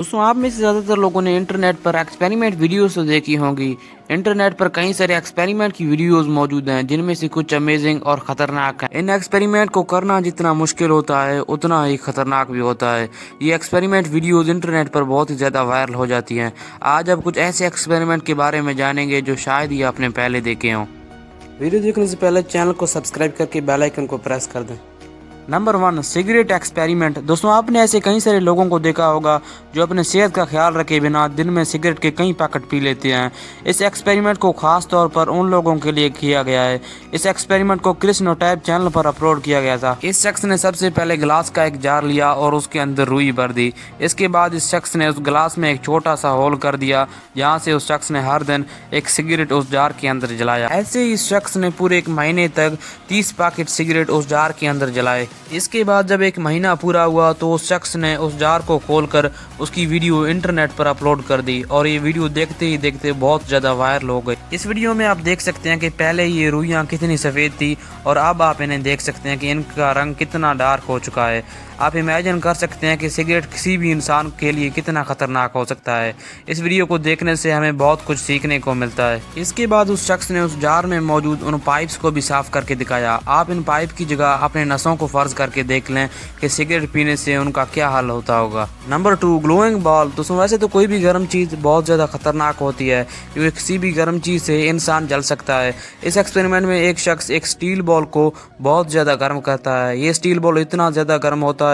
दोस्तों आप में से ज़्यादातर लोगों ने इंटरनेट पर एक्सपेरिमेंट वीडियोस तो देखी होंगी। इंटरनेट पर कई सारे एक्सपेरिमेंट की वीडियोस मौजूद हैं जिनमें से कुछ अमेजिंग और ख़तरनाक हैं। इन एक्सपेरिमेंट को करना जितना मुश्किल होता है उतना ही ख़तरनाक भी होता है। ये एक्सपेरिमेंट वीडियोस इंटरनेट पर बहुत ही ज़्यादा वायरल हो जाती हैं। आज आप कुछ ऐसे एक्सपेरिमेंट के बारे में जानेंगे जो शायद ही आपने पहले देखे हों। वीडियो देखने से पहले चैनल को सब्सक्राइब करके बेल आइकन को प्रेस कर दें। Number 1, cigarette experiment. दोस्तों आपने ऐसे कई सारे लोगों को देखा होगा जो अपने सेहत का ख्याल रखे बिना दिन में सिगरेट के कई पैकेट पी लेते हैं। इस एक्सपेरिमेंट को खास तौर पर उन लोगों के लिए किया गया है। इस एक्सपेरिमेंट को क्रिस नोटैब चैनल पर अपलोड किया गया था। इस शख्स ने सबसे पहले गिलास का एक जार लिया और उसके अंदर रुई भर दी। इसके बाद इस शख्स ने उस गिलास में एक छोटा सा होल कर दिया जहाँ से उस शख्स ने हर दिन एक सिगरेट उस जार के अंदर जलाया। ऐसे ही इस शख्स ने पूरे एक महीने तक 30 पैकेट सिगरेट उस जार के अंदर जलाए। इसके बाद जब एक महीना पूरा हुआ तो उस शख्स ने उस जार को खोलकर उसकी वीडियो इंटरनेट पर अपलोड कर दी और ये वीडियो देखते ही देखते बहुत ज़्यादा वायरल हो गई। इस वीडियो में आप देख सकते हैं कि पहले ये रुइयाँ कितनी सफ़ेद थी और अब आप इन्हें देख सकते हैं कि इनका रंग कितना डार्क हो चुका है। आप इमेजिन कर सकते हैं कि सिगरेट किसी भी इंसान के लिए कितना ख़तरनाक हो सकता है। इस वीडियो को देखने से हमें बहुत कुछ सीखने को मिलता है। इसके बाद उस शख्स ने उस जार में मौजूद उन पाइप्स को भी साफ करके दिखाया। आप इन पाइप की जगह अपने नसों को फर्ज करके देख लें कि सिगरेट पीने से उनका क्या हाल होता होगा। Number 2, glowing ball. दोस्तों वैसे तो कोई भी गर्म चीज़ बहुत ज़्यादा खतरनाक होती है क्योंकि किसी भी गर्म चीज़ से इंसान जल सकता है। इस एक्सपेरिमेंट में एक शख्स एक स्टील बॉल को बहुत ज़्यादा गर्म करता है। ये स्टील बॉल इतना ज़्यादा गर्म होता है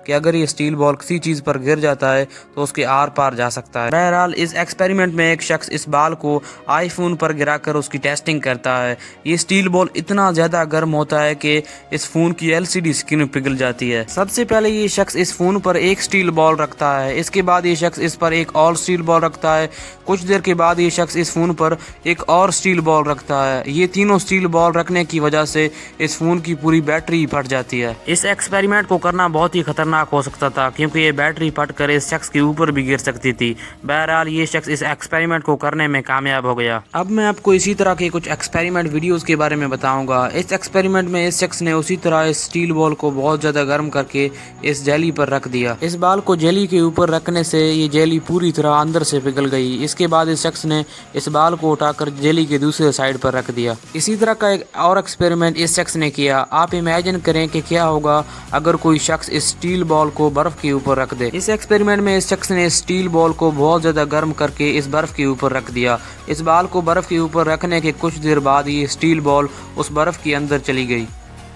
कि अगर ये स्टील बॉल किसी चीज़ पर गिर जाता है तो उसके आर पार जा सकता है। बहरहाल इस एक्सपेरिमेंट में एक शख्स इस बॉल को आईफोन पर गिराकर उसकी टेस्टिंग करता है। ये स्टील बॉल इतना ज़्यादा गर्म होता है कि इस फ़ोन की LCD स्क्रीन पिघल जाती है। सबसे पहले ये शख्स इस फ़ोन पर एक स्टील बॉल रखता है। इसके बाद ये शख्स इस पर एक और स्टील बॉल रखता है। कुछ देर के बाद ये शख्स इस फ़ोन पर एक और स्टील बॉल रखता है। ये तीनों स्टील बॉल रखने की वजह से इस फ़ोन की पूरी बैटरी फट जाती है। इस एक्सपेरिमेंट को करना बहुत ही खतरनाक हो सकता था क्योंकि ये बैटरी फट कर इस शख्स के ऊपर भी गिर सकती थी। बहरहाल ये शख्स इस एक्सपेरिमेंट को करने में कामयाब हो गया। अब मैं आपको इसी तरह के कुछ एक्सपेरिमेंट वीडियोस के बारे में बताऊंगा। इस एक्सपेरिमेंट में इस शख्स ने उसी तरह इस स्टील बॉल को बहुत ज़्यादा गर्म करके इस जेली पर रख दिया। इस बॉल को जेली के ऊपर रखने से ये जेली पूरी तरह अंदर से पिघल गई। इसके बाद इस शख्स ने इस बॉल को उठाकर जेली के दूसरे साइड पर रख दिया। इसी तरह का एक और एक्सपेरिमेंट इस शख्स ने किया। आप इमेजिन करें कि क्या होगा अगर कोई शख्स इस स्टील बॉल को बर्फ के ऊपर रख दे। इस एक्सपेरिमेंट में इस शख्स ने स्टील बॉल को बहुत ज़्यादा गर्म करके इस बर्फ के ऊपर रख दिया। इस बॉल को बर्फ के ऊपर रखने के कुछ देर बाद ये स्टील बॉल उस बर्फ के अंदर चली गई।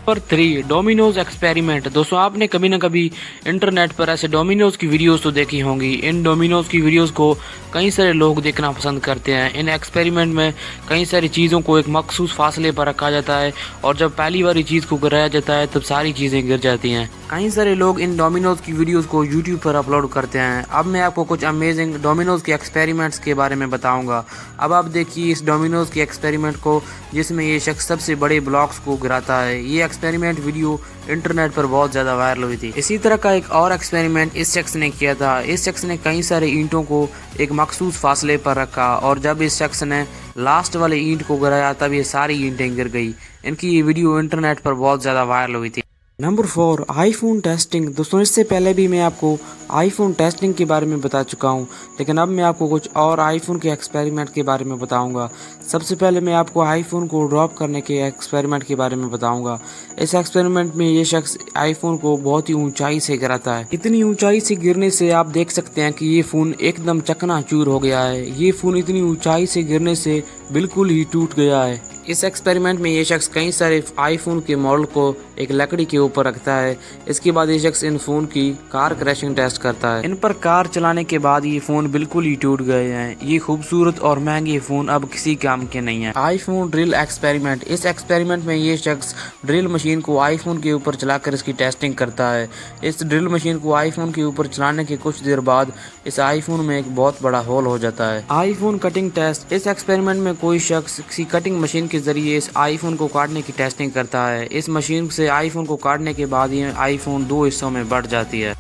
Number 3, Domino's experiment. दोस्तों आपने कभी ना कभी इंटरनेट पर ऐसे डोमिनोज की वीडियोस तो देखी होंगी। इन डोमिनोज की वीडियोस को कई सारे लोग देखना पसंद करते हैं। इन एक्सपेरिमेंट में कई सारी चीज़ों को एक मखसूस फासले पर रखा जाता है और जब पहली बारी चीज़ को गिराया जाता है तब सारी चीज़ें गिर जाती हैं। कई सारे लोग इन डोमिनोज की वीडियोस को यूट्यूब पर अपलोड करते हैं। अब मैं आपको कुछ अमेजिंग डोमिनोज के एक्सपेरिमेंट्स के बारे में बताऊंगा। अब आप देखिए इस डोमिनोज के एक्सपेरिमेंट को जिसमें ये शख्स सबसे बड़े ब्लॉक्स को गिराता है। ये एक्सपेरिमेंट वीडियो इंटरनेट पर बहुत ज़्यादा वायरल हुई थी। इसी तरह का एक और एक्सपेरिमेंट इस शख्स ने किया था। इस शख्स ने कई सारे ईंटों को एक मखसूस फासले पर रखा और जब इस शख्स ने लास्ट वाले ईंट को गिराया तब ये सारी ईंटें गिर गई। इनकी ये वीडियो इंटरनेट पर बहुत ज़्यादा वायरल हुई थी। Number 4, iPhone testing. दोस्तों इससे पहले भी मैं आपको आईफोन टेस्टिंग के बारे में बता चुका हूं, लेकिन अब मैं आपको कुछ और आईफोन के एक्सपेरिमेंट के बारे में बताऊंगा। सबसे पहले मैं आपको आईफोन को ड्रॉप करने के एक्सपेरिमेंट के बारे में बताऊंगा। इस एक्सपेरिमेंट में ये शख्स आईफोन को बहुत ही ऊंचाई से गिराता है। इतनी ऊंचाई से गिरने से आप देख सकते हैं कि ये फ़ोन एकदम चकनाचूर हो गया है। ये फ़ोन इतनी ऊंचाई से गिरने से बिल्कुल ही टूट गया है। इस एक्सपेरिमेंट में ये शख्स कई सारे आईफोन के मॉडल को एक लकड़ी के ऊपर रखता है। इसके बाद ये शख्स इन फ़ोन की कार क्रैशिंग टेस्ट करता है। इन पर कार चलाने के बाद ये फ़ोन बिल्कुल ही टूट गए हैं। ये खूबसूरत और महंगे फ़ोन अब किसी काम के नहीं है। IPhone drill experiment. इस एक्सपेरिमेंट में ये शख्स ड्रिल मशीन को आईफोन के ऊपर चलाकर इसकी टेस्टिंग करता है। इस ड्रिल मशीन को आईफोन के ऊपर चलाने के कुछ देर बाद इस आईफोन में एक बहुत बड़ा होल हो जाता है। IPhone cutting test. इस एक्सपेरिमेंट में कोई शख्स किसी कटिंग मशीन के जरिए इस आईफोन को काटने की टेस्टिंग करता है। इस मशीन से आईफोन को काटने के बाद ये आईफोन 2 हिस्सों में बढ़ जाती है।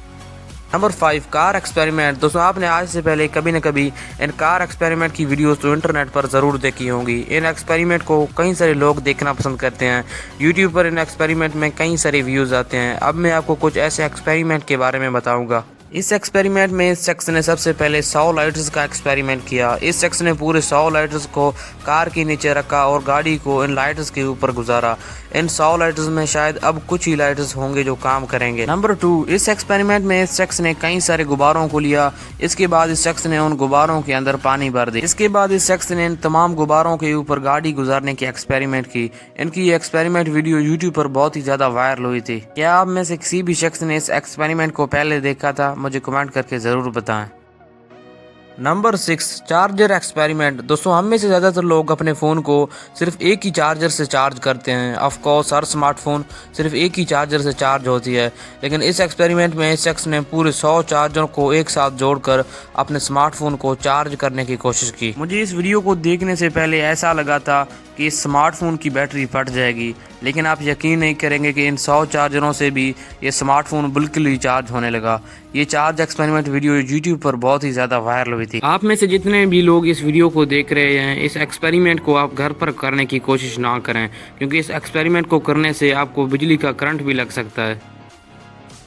Number 5, car experiment. दोस्तों आपने आज से पहले कभी न कभी इन कार एक्सपेरिमेंट की वीडियोस तो इंटरनेट पर ज़रूर देखी होंगी। इन एक्सपेरिमेंट को कई सारे लोग देखना पसंद करते हैं। यूट्यूब पर इन एक्सपेरिमेंट में कई सारे व्यूज़ आते हैं। अब मैं आपको कुछ ऐसे एक्सपेरिमेंट के बारे में बताऊंगा। इस एक्सपेरिमेंट में इस शख्स ने सबसे पहले 100 लाइटर्स का एक्सपेरिमेंट किया। इस शख्स ने पूरे 100 लाइटर्स को कार के नीचे रखा और गाड़ी को इन लाइटर्स के ऊपर गुजारा। इन 100 लाइटर्स में शायद अब कुछ ही लाइटर्स होंगे जो काम करेंगे। नंबर 2, इस एक्सपेरिमेंट में इस शख्स ने कई सारे गुब्बारों को लिया। इसके बाद इस शख्स ने उन गुब्बारों के अंदर पानी भर दिया। इसके बाद इस शख्स ने इन तमाम गुब्बारों के ऊपर गाड़ी गुजारने की एक्सपेरिमेंट की। इनकी ये एक्सपेरिमेंट वीडियो यूट्यूब पर बहुत ही ज्यादा वायरल हुई थी। क्या आप में से किसी भी शख्स ने इस एक्सपेरिमेंट को पहले देखा था? मुझे कमेंट करके जरूर बताएं। Number 6, charger experiment. दोस्तों, हम में से ज़्यादातर लोग अपने फ़ोन को सिर्फ एक ही चार्जर से चार्ज करते हैं। ऑफ कोर्स हर स्मार्टफोन सिर्फ एक ही चार्जर से चार्ज होती है, लेकिन इस एक्सपेरिमेंट में इस शख्स ने पूरे 100 चार्जर को एक साथ जोड़कर अपने स्मार्टफोन को चार्ज करने की कोशिश की। मुझे इस वीडियो को देखने से पहले ऐसा लगा था कि इस स्मार्टफोन की बैटरी फट जाएगी, लेकिन आप यकीन नहीं करेंगे कि इन 100 चार्जरों से भी ये स्मार्टफोन बिल्कुल ही चार्ज होने लगा। ये चार्ज एक्सपेरिमेंट वीडियो यूट्यूब पर बहुत ही ज़्यादा वायरल हुई थी। आप में से जितने भी लोग इस वीडियो को देख रहे हैं, इस एक्सपेरिमेंट को आप घर पर करने की कोशिश ना करें, क्योंकि इस एक्सपेरिमेंट को करने से आपको बिजली का करंट भी लग सकता है।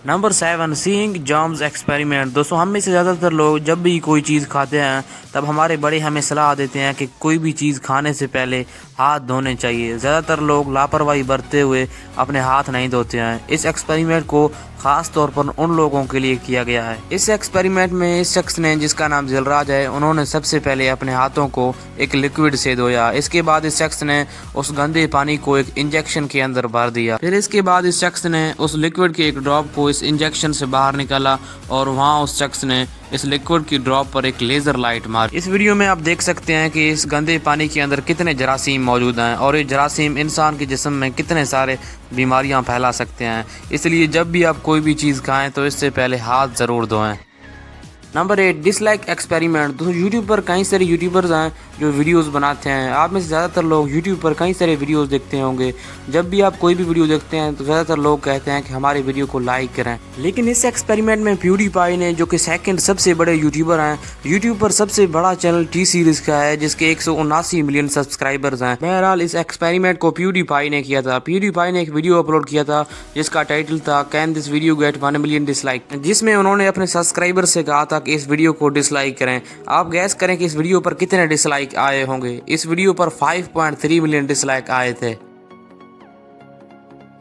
Number 7, seeing germs experiment. दोस्तों, हम में से ज़्यादातर लोग जब भी कोई चीज़ खाते हैं तब हमारे बड़े हमें सलाह देते हैं कि कोई भी चीज़ खाने से पहले हाथ धोने चाहिए। ज़्यादातर लोग लापरवाही बरतते हुए अपने हाथ नहीं धोते हैं। इस एक्सपेरिमेंट को ख़ास तौर पर उन लोगों के लिए किया गया है। इस एक्सपेरिमेंट में इस शख्स ने, जिसका नाम जलराज है, उन्होंने सबसे पहले अपने हाथों को एक लिक्विड से धोया। इसके बाद इस शख्स ने उस गंदे पानी को एक इंजेक्शन के अंदर भर दिया। फिर इसके बाद इस शख्स ने उस लिक्विड के एक ड्रॉप को इस इंजेक्शन से बाहर निकाला और वहाँ उस शख्स ने इस लिक्विड की ड्रॉप पर एक लेजर लाइट मारी। इस वीडियो में आप देख सकते हैं कि इस गंदे पानी के अंदर कितने जरासीम मौजूद हैं और ये जरासीम इंसान के जिस्म में कितने सारे बीमारियां फैला सकते हैं। इसलिए जब भी आप कोई भी चीज़ खाएं तो इससे पहले हाथ ज़रूर धोएं। Number 8, dislike experiment. दोस्तों, यूट्यूब पर कई सारे यूट्यूबर्स हैं जो वीडियोस बनाते हैं। आप में से ज़्यादातर लोग यूट्यूब पर कई सारे वीडियोस देखते होंगे। जब भी आप कोई भी वीडियो देखते हैं तो ज़्यादातर लोग कहते हैं कि हमारे वीडियो को लाइक करें, लेकिन इस एक्सपेरिमेंट में प्यूडीपाई ने, जो कि सेकंड सबसे बड़े यूट्यूबर हैं, यूट्यूब पर सबसे बड़ा चैनल टी सीरीज का है जिसके 179 मिलियन सब्सक्राइबर्स हैं। बहरहाल इस एक्सपेरिमेंट को प्यूडीपाई ने किया था। प्यूडीपाई ने एक वीडियो अपलोड किया था जिसका टाइटल था can this video get 1 million dislike, जिसमें उन्होंने अपने सब्सक्राइबर से कहा था कि इस वीडियो को डिसलाइक करें। आप गैस करें कि इस वीडियो पर कितने डिसलाइक आए होंगे। इस वीडियो पर 5.3 मिलियन डिसलाइक आए थे।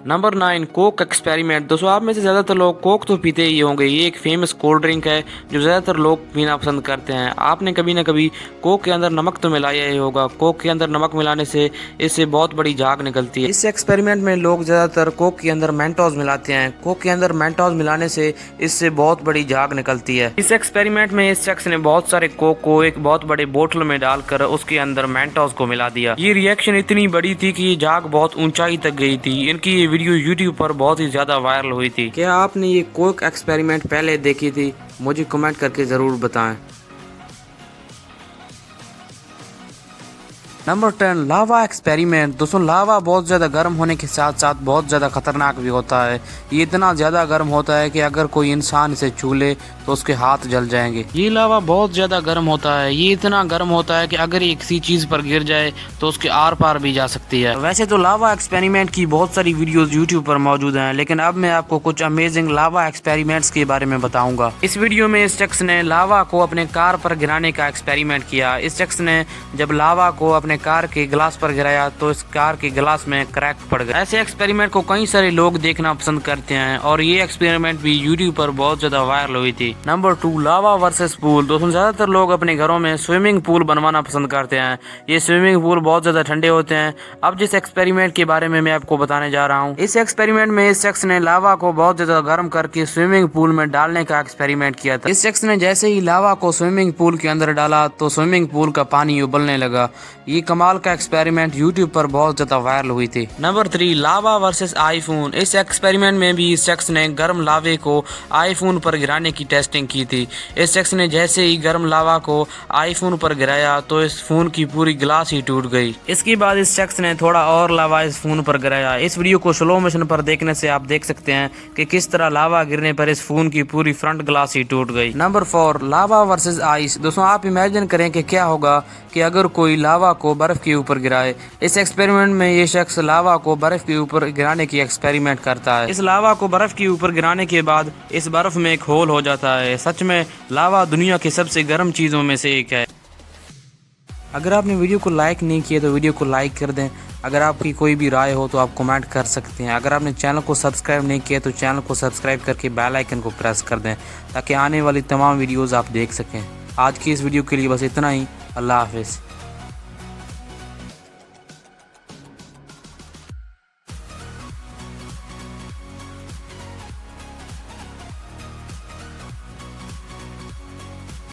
Number 9, Coke experiment. दोस्तों, आप में से ज़्यादातर लोग कोक तो पीते ही होंगे। ये एक फेमस कोल्ड ड्रिंक है जो ज़्यादातर लोग पीना पसंद करते हैं। आपने कभी ना कभी कोक के अंदर नमक तो मिलाया ही होगा। कोक के अंदर नमक मिलाने से इससे बहुत बड़ी झाग निकलती है। इस एक्सपेरिमेंट में लोग ज़्यादातर कोक के अंदर मेंटोस मिलाते हैं। कोक के अंदर मेंटोस मिलाने से इससे बहुत बड़ी झाग निकलती है। इस एक्सपेरिमेंट में इस शख्स ने बहुत सारे कोक को एक बहुत बड़े बोतल में डालकर उसके अंदर मेंटोस को मिला दिया। ये रिएक्शन इतनी बड़ी थी कि ये झाग बहुत ऊंचाई तक गई थी। इनकी वीडियो यूट्यूब पर बहुत ही ज्यादा वायरल हुई थी। क्या आपने ये कोक एक्सपेरिमेंट पहले देखी थी? मुझे कमेंट करके जरूर बताएं। नंबर 10, लावा एक्सपेरिमेंट। दोस्तों, लावा बहुत ज़्यादा गर्म होने के साथ साथ बहुत ज़्यादा खतरनाक भी होता है। ये इतना ज़्यादा गर्म होता है कि अगर कोई इंसान इसे छू ले तो उसके हाथ जल जाएंगे। ये लावा बहुत ज़्यादा गर्म होता है। ये इतना गर्म होता है कि अगर ये किसी चीज़ पर गिर जाए तो उसके आर पार भी जा सकती है। वैसे तो लावा एक्सपेरिमेंट की बहुत सारी वीडियोज़ यूट्यूब पर मौजूद हैं, लेकिन अब मैं आपको कुछ अमेजिंग लावा एक्सपेरिमेंट्स के बारे में बताऊंगा। इस वीडियो में इस शख्स ने लावा को अपने कार पर गिराने का एक्सपेरिमेंट किया। इस शख्स ने जब लावा को अपने कार के गिलास पर गिराया तो इस कार के गिलास में क्रैक पड़ गया। ऐसे एक्सपेरिमेंट को कई सारे लोग देखना पसंद करते हैं और ये एक्सपेरिमेंट भी यूट्यूब पर बहुत ज्यादा वायरल हुई थी। नंबर 2, लावा वर्सेस पूल। दोस्तों, ज्यादातर लोग अपने घरों में स्विमिंग पूल बनवाना पसंद करते हैं। ये स्विमिंग पूल बहुत ज्यादा ठंडे होते हैं। अब जिस एक्सपेरिमेंट के बारे में मैं आपको बताने जा रहा हूँ, इस एक्सपेरिमेंट में इस शख्स ने लावा को बहुत ज्यादा गर्म करके स्विमिंग पूल में डालने का एक्सपेरिमेंट किया था। इस शख्स ने जैसे ही लावा को स्विमिंग पूल के अंदर डाला तो स्विमिंग पूल का पानी उबलने लगा। ये कमाल का एक्सपेरिमेंट यूट्यूब पर बहुत ज्यादा वायरल हुई थी। नंबर 3, लावा वर्सेस आईफोन। इस एक्सपेरिमेंट में भी इस शख्स ने गर्म लावे को आईफोन पर गिराने की टेस्टिंग की थी। इस शख्स ने जैसे ही गर्म लावा को आईफोन पर गिराया तो इस फोन की पूरी ग्लास ही टूट गई। इसके बाद इस शख्स ने थोड़ा और लावा इस फोन पर गिराया। इस वीडियो को स्लो मोशन पर देखने से आप देख सकते हैं कि किस तरह लावा गिरने पर इस फोन की पूरी फ्रंट ग्लास ही टूट गई। नंबर 4, लावा वर्सेस आइस। दोस्तों, आप इमेजिन करें कि क्या होगा कि अगर कोई लावा को बर्फ के ऊपर गिराए। इस एक्सपेरिमेंट में ये शख्स लावा को बर्फ के ऊपर गिराने की एक्सपेरिमेंट करता है। इस लावा को बर्फ के ऊपर गिराने के बाद इस बर्फ में एक होल हो जाता रहा है। सच में लावा दुनिया की सबसे गर्म चीज़ों में से एक है। अगर आपने वीडियो को लाइक नहीं किया तो वीडियो को लाइक कर दें। अगर आपकी कोई भी राय हो तो आप कमेंट कर सकते हैं। अगर आपने चैनल को सब्सक्राइब नहीं किया तो चैनल को सब्सक्राइब करके बेल आइकन को प्रेस कर दें ताकि आने वाली तमाम वीडियोस आप देख सकें। आज की इस वीडियो के लिए बस इतना ही। अल्लाह हाफिज़।